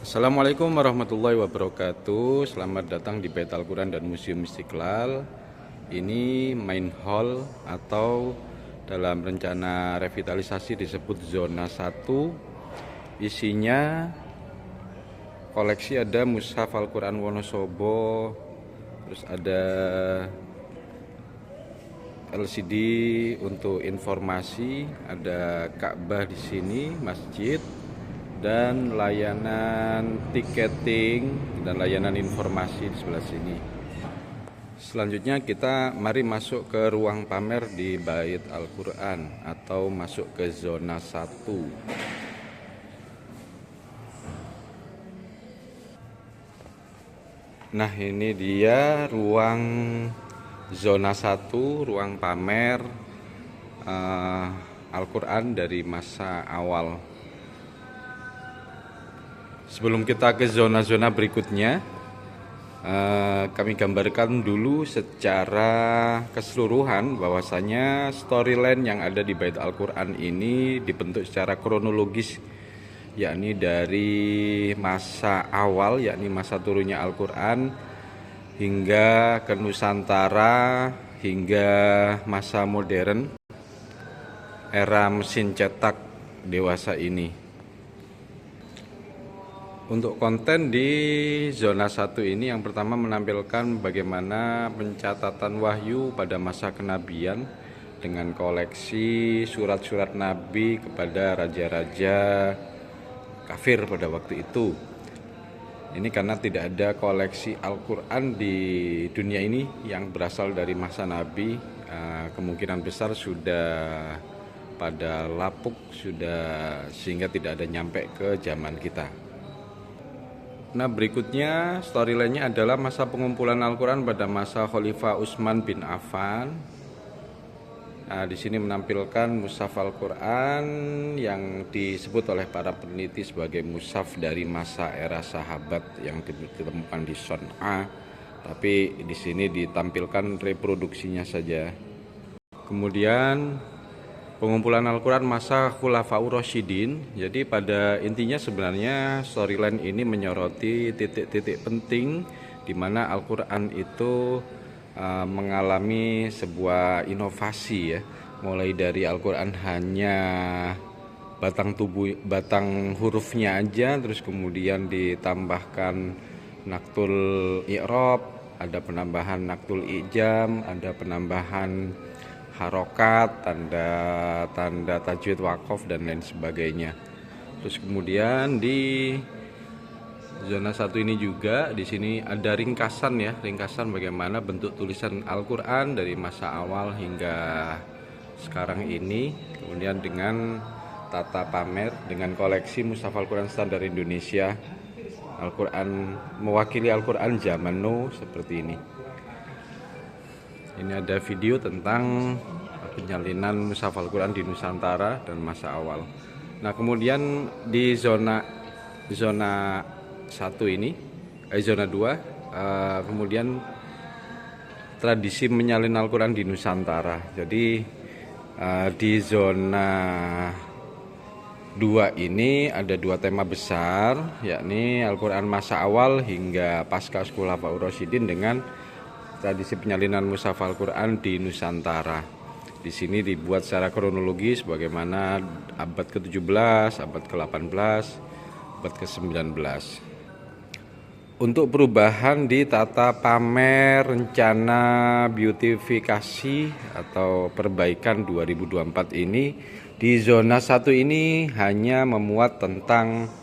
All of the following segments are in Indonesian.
Assalamualaikum warahmatullahi wabarakatuh. Selamat datang di Bait Al-Quran dan Museum Istiqlal. Ini main hall atau dalam rencana revitalisasi disebut zona 1. Isinya koleksi ada Mushaf Al-Quran Wonosobo, terus ada LCD untuk informasi, ada Ka'bah di sini, masjid, dan layanan tiketing dan layanan informasi di sebelah sini. Selanjutnya kita mari masuk ke ruang pamer di Bait Al-Quran atau masuk ke zona 1. Nah, ini dia ruang zona 1, ruang pamer Al-Quran dari masa awal. Sebelum kita ke zona-zona berikutnya, kami gambarkan dulu secara keseluruhan bahwasanya storyline yang ada di Bait Al-Quran ini dibentuk secara kronologis, yakni dari masa awal, yakni masa turunnya Al-Quran, hingga ke Nusantara, hingga masa modern, era mesin cetak dewasa ini. Untuk konten di zona 1 ini yang pertama menampilkan bagaimana pencatatan wahyu pada masa kenabian dengan koleksi surat-surat nabi kepada raja-raja kafir pada waktu itu. Ini karena tidak ada koleksi Al-Quran di dunia ini yang berasal dari masa nabi, kemungkinan besar sudah pada lapuk, sehingga tidak ada nyampe ke zaman kita. Nah, berikutnya storyline-nya adalah masa pengumpulan Al-Quran pada masa Khalifah Utsman bin Affan. Nah, di sini menampilkan mushaf Al-Quran yang disebut oleh para peneliti sebagai mushaf dari masa era sahabat yang ditemukan di Son'a. Tapi di sini ditampilkan reproduksinya saja. Kemudian pengumpulan Al-Quran masa Khulafaur Rasyidin. Jadi pada intinya sebenarnya storyline ini menyoroti titik-titik penting di mana Al-Quran itu mengalami sebuah inovasi ya. Mulai dari Al-Quran hanya batang hurufnya aja, terus kemudian ditambahkan naktul i'rab, ada penambahan naktul ijam, ada penambahan harokat, tanda tajwid waqaf dan lain sebagainya. Terus kemudian di zona 1 ini juga di sini ada ringkasan bagaimana bentuk tulisan Al-Quran dari masa awal hingga sekarang ini. Kemudian dengan tata pamer dengan koleksi mushaf Al-Quran standar Indonesia, Al-Quran mewakili Al-Quran zaman now seperti ini. Ini ada video tentang penyalinan mushaf Al-Quran di Nusantara dan masa awal. Nah, kemudian di zona 1 ini, zona 2, kemudian tradisi menyalin Al-Quran di Nusantara. Jadi di zona 2 ini ada 2 tema besar, yakni Al-Quran masa awal hingga pasca Khulafaur Rasyidin dengan tradisi penyalinan mushaf Al-Quran di Nusantara. Di sini dibuat secara kronologis bagaimana abad ke-17, abad ke-18, abad ke-19. Untuk perubahan di tata pamer rencana beautifikasi atau perbaikan 2024 ini, di zona 1 ini hanya memuat tentang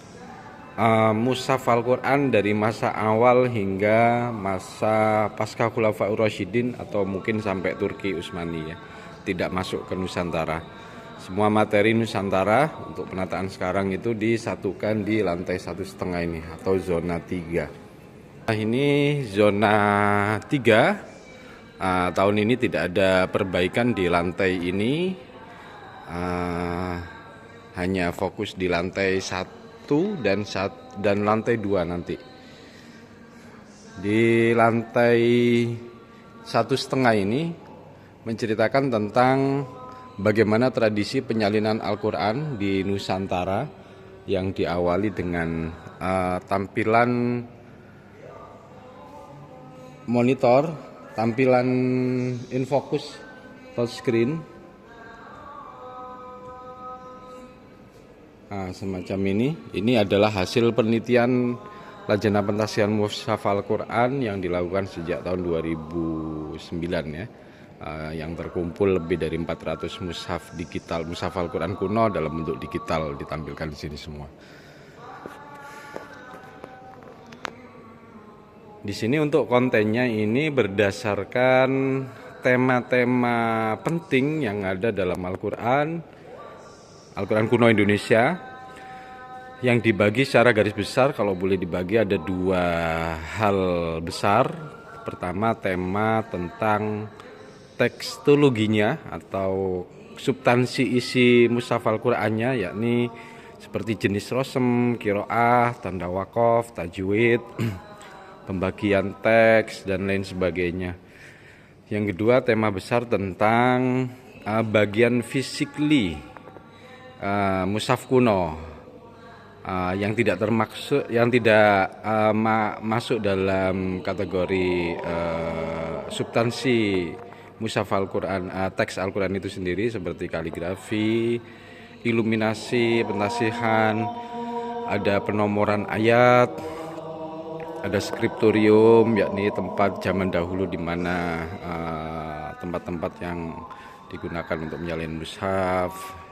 mushaf Al-Quran dari masa awal hingga masa pasca Khulafaur Rasyidin atau mungkin sampai Turki Utsmani ya. Tidak masuk ke Nusantara. Semua materi Nusantara untuk penataan sekarang itu disatukan di lantai 1,5 ini atau zona 3. Nah, ini zona 3. Tahun ini tidak ada perbaikan di lantai ini. Hanya fokus di lantai 1 dan lantai 2 nanti. Di lantai 1,5 ini menceritakan tentang bagaimana tradisi penyalinan Al-Quran di Nusantara yang diawali dengan tampilan monitor, tampilan infocus touchscreen. Nah, semacam ini adalah hasil penelitian Lajnah Pentasihan Mushaf Al-Quran yang dilakukan sejak tahun 2009 ya, yang terkumpul lebih dari 400 mushaf digital, mushaf Al-Quran kuno dalam bentuk digital ditampilkan di sini semua. Di sini untuk kontennya ini berdasarkan tema-tema penting yang ada dalam Al-Quran kuno Indonesia, yang dibagi secara garis besar. Kalau boleh dibagi ada dua hal besar. Pertama, tema tentang tekstologinya atau substansi isi mushaf Al-Qur'annya, yakni seperti jenis rosem, qiraah, tanda wakaf, tajwid, pembagian teks dan lain sebagainya. Yang kedua, tema besar tentang bagian physically mushaf kuno yang tidak masuk dalam kategori substansi mushaf Al-Quran, teks Al-Quran itu sendiri, seperti kaligrafi, iluminasi, pentasihan, ada penomoran ayat, ada skriptorium, yakni tempat zaman dahulu di mana tempat-tempat yang digunakan untuk menyalin mushaf.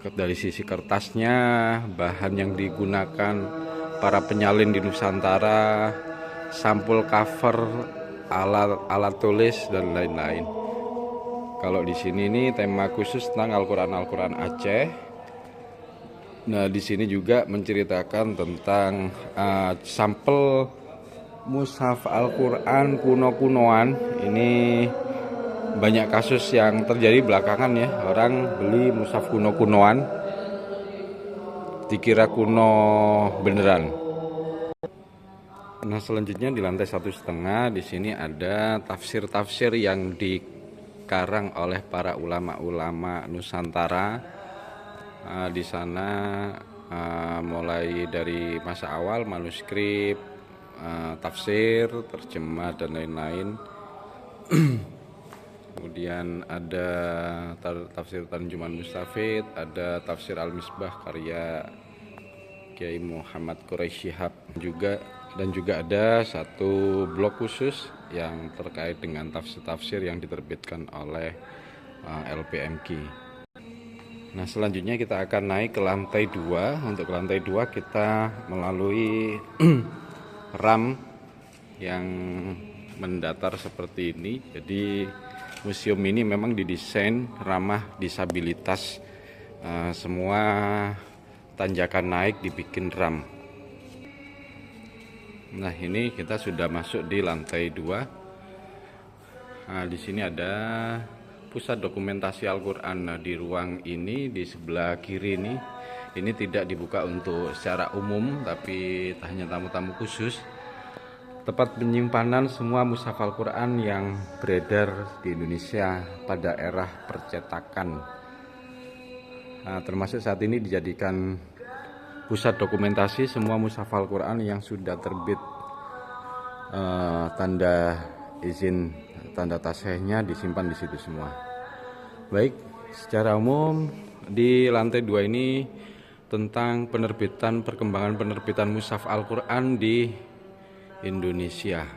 Dari sisi kertasnya, bahan yang digunakan para penyalin di Nusantara, sampul cover, alat tulis dan lain-lain. Kalau di sini ini tema khusus tentang Al-Quran Aceh. Nah, di sini juga menceritakan tentang sampel mushaf Al-Quran kuno-kunoan. Ini banyak kasus yang terjadi belakangan ya, orang beli mushaf kuno-kunoan dikira kuno beneran. Nah, selanjutnya di lantai 1,5 di sini ada tafsir-tafsir yang dikarang oleh para ulama-ulama Nusantara. Di sana mulai dari masa awal manuskrip, tafsir, terjemah dan lain-lain. Kemudian ada tafsir Tarjuman Mustafid, ada tafsir Al-Misbah karya Kiai Muhammad Quraisy Shihab dan juga ada satu blog khusus yang terkait dengan tafsir-tafsir yang diterbitkan oleh LPMQ. Nah, selanjutnya kita akan naik ke lantai 2. Untuk lantai 2 kita melalui ram yang mendatar seperti ini. Jadi museum ini memang didesain ramah disabilitas. Semua tanjakan naik dibikin ram. Nah, ini kita sudah masuk di lantai 2. Nah, di sini ada pusat dokumentasi Al-Quran. Nah, di ruang ini di sebelah kiri ini tidak dibuka untuk secara umum, tapi hanya tamu-tamu khusus. Tempat penyimpanan semua mushaf Al-Quran yang beredar di Indonesia pada era percetakan. Nah, termasuk saat ini dijadikan pusat dokumentasi semua mushaf Al-Quran yang sudah terbit tanda izin, tanda tasihnya disimpan di situ semua. Baik, secara umum di lantai 2 ini tentang perkembangan penerbitan mushaf Al-Quran di Indonesia.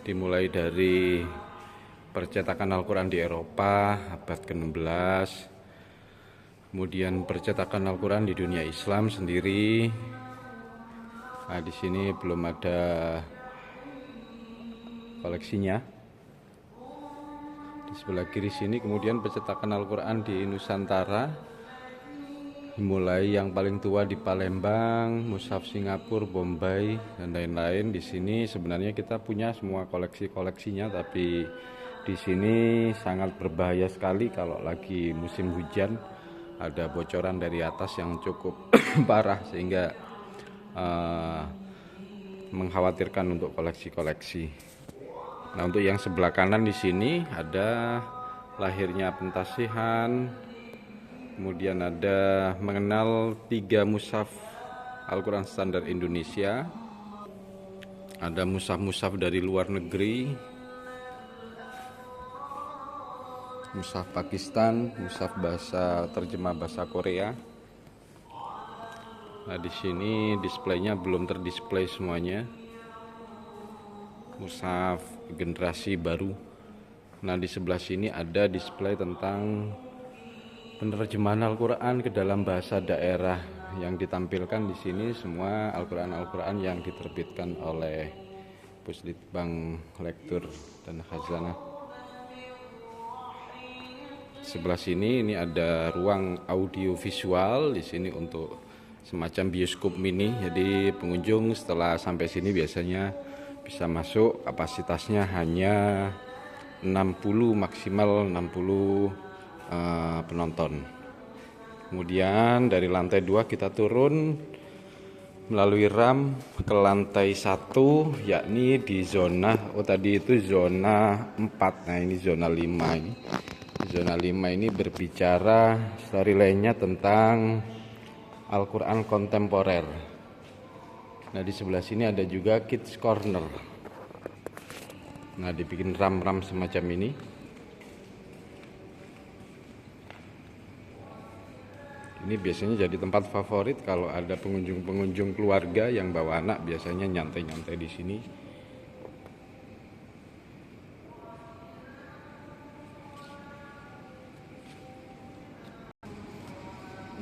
Dimulai dari percetakan Al-Quran di Eropa abad ke-16, kemudian percetakan Al-Quran di dunia Islam sendiri. Nah, di sini belum ada koleksinya. Di sebelah kiri sini kemudian percetakan Al-Quran di Nusantara. Mulai yang paling tua di Palembang, mushaf Singapura, Bombay dan lain-lain. Di sini sebenarnya kita punya semua koleksinya, tapi di sini sangat berbahaya sekali kalau lagi musim hujan. Ada bocoran dari atas yang cukup parah sehingga mengkhawatirkan untuk koleksi-koleksi. Nah, untuk yang sebelah kanan di sini ada lahirnya pentasihan, Kemudian ada mengenal 3 mushaf Al-Quran standar Indonesia. Ada mushaf-mushaf dari luar negeri, mushaf Pakistan, mushaf bahasa terjemah bahasa Korea. Nah, di sini displaynya belum terdisplay semuanya. Mushaf generasi baru. Nah, di sebelah sini ada display tentang penerjemahan Al-Quran ke dalam bahasa daerah. Yang ditampilkan di sini semua Al-Quran yang diterbitkan oleh Puslitbang Lektur dan Khazanah. Sebelah sini ini ada ruang audio visual di sini untuk semacam bioskop mini. Jadi pengunjung setelah sampai sini biasanya bisa masuk, kapasitasnya hanya 60 maksimal 60 penonton. Kemudian dari lantai 2 kita turun melalui ramp ke lantai 1, yakni di zona tadi itu zona 4. Nah, ini zona 5 ini. Zona 5 ini berbicara storyline-nya tentang Al-Quran kontemporer. Nah, di sebelah sini ada juga Kids Corner. Nah, dibikin ram-ram semacam ini. Ini biasanya jadi tempat favorit kalau ada pengunjung keluarga yang bawa anak, biasanya nyantai-nyantai di sini.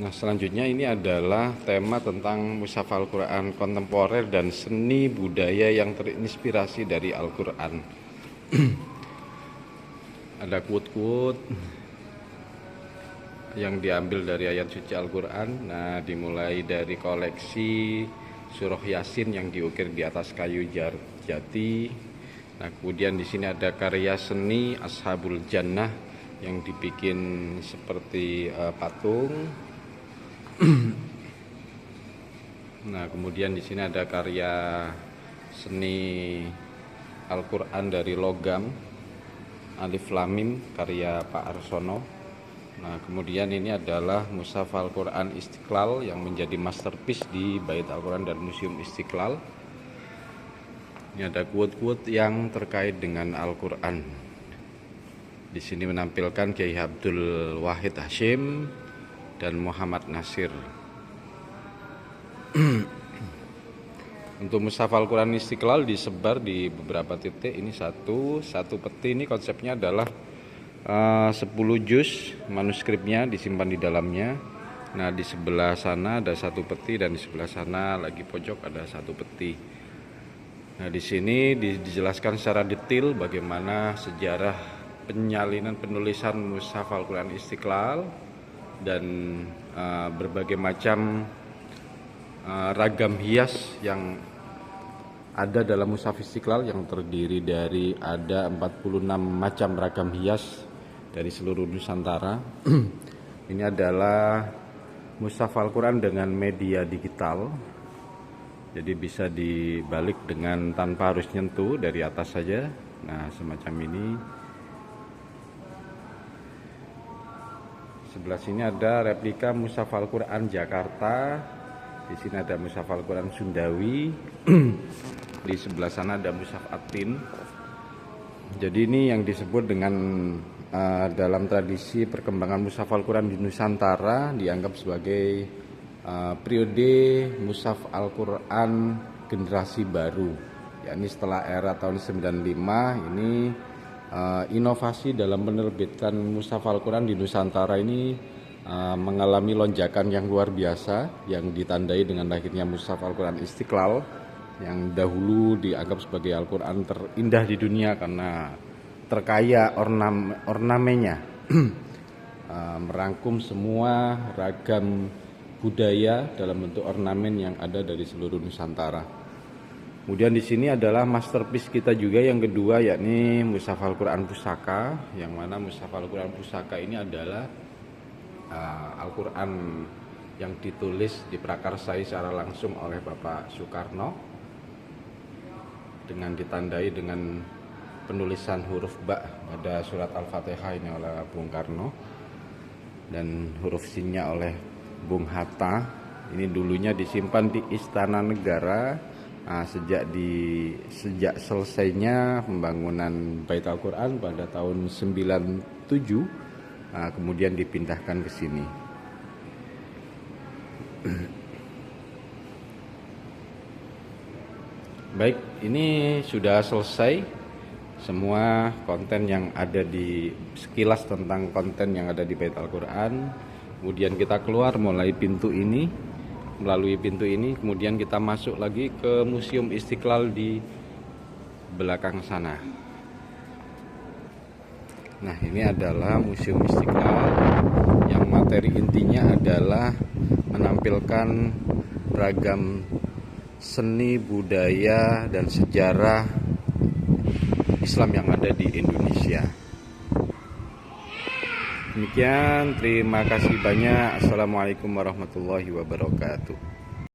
Nah, selanjutnya ini adalah tema tentang mushaf Al-Quran kontemporer dan seni budaya yang terinspirasi dari Al-Quran. Ada quote-quote yang diambil dari ayat suci Al-Quran. Nah, dimulai dari koleksi surah Yasin yang diukir di atas kayu jati. Nah, kemudian di sini ada karya seni Ashabul Jannah yang dibikin seperti patung. Nah, kemudian di sini ada karya seni Al-Quran dari logam Alif Lam Mim karya Pak Arsono. Nah, kemudian ini adalah mushaf Al-Quran Istiqlal yang menjadi masterpiece di Bait Al-Quran dan Museum Istiqlal. Ini ada quote-quote yang terkait dengan Al-Quran. Di sini menampilkan Kiai Abdul Wahid Hashim dan Muhammad Nasir. Untuk mushaf Al-Quran Istiqlal disebar di beberapa titik. Ini satu peti. Ini konsepnya adalah 10 juz manuskripnya disimpan di dalamnya. Nah, di sebelah sana ada satu peti dan di sebelah sana lagi pojok ada satu peti. Nah, di sini dijelaskan secara detail bagaimana sejarah penyalinan penulisan mushaf Al-Quran Istiqlal dan berbagai macam ragam hias yang ada dalam mushaf Istiqlal yang terdiri dari ada 46 macam ragam hias dari seluruh Nusantara. Ini adalah mushaf Al-Quran dengan media digital. Jadi bisa dibalik dengan tanpa harus nyentuh, dari atas saja. Nah, semacam ini. Sebelah sini ada replika mushaf Al-Quran Jakarta. Di sini ada mushaf Al-Quran Sundawi. Di sebelah sana ada mushaf Atin. Jadi ini yang disebut dengan dalam tradisi perkembangan mushaf Al-Quran di Nusantara dianggap sebagai periode mushaf Al-Quran generasi baru, yakni setelah era tahun 95. Ini inovasi dalam menerbitkan mushaf Al-Quran di Nusantara ini mengalami lonjakan yang luar biasa, yang ditandai dengan lahirnya mushaf Al-Quran Istiqlal yang dahulu dianggap sebagai Al-Quran terindah di dunia karena terkaya ornamennya. Merangkum semua ragam budaya dalam bentuk ornamen yang ada dari seluruh Nusantara. Kemudian di sini adalah masterpiece kita juga yang kedua, yakni mushaf Al-Quran Pusaka, yang mana mushaf Al-Quran Pusaka ini adalah Al-Quran yang ditulis diprakarsai secara langsung oleh Bapak Soekarno dengan ditandai dengan penulisan huruf ba pada surat Al-Fatihah ini oleh Bung Karno. dan huruf sinnya oleh Bung Hatta. Ini dulunya disimpan di Istana Negara. Sejak selesainya pembangunan Bait Al-Quran pada tahun 97, kemudian dipindahkan ke sini. Baik, ini sudah selesai semua konten yang ada di sekilas tentang konten yang ada di Bait Al-Quran. Kemudian kita keluar mulai pintu ini, melalui pintu ini, kemudian kita masuk lagi ke Museum Istiqlal di belakang sana. Nah, ini adalah Museum Istiqlal yang materi intinya adalah menampilkan ragam seni, budaya, dan sejarah Islam yang ada di Indonesia. Demikian, terima kasih banyak. Assalamualaikum warahmatullahi wabarakatuh.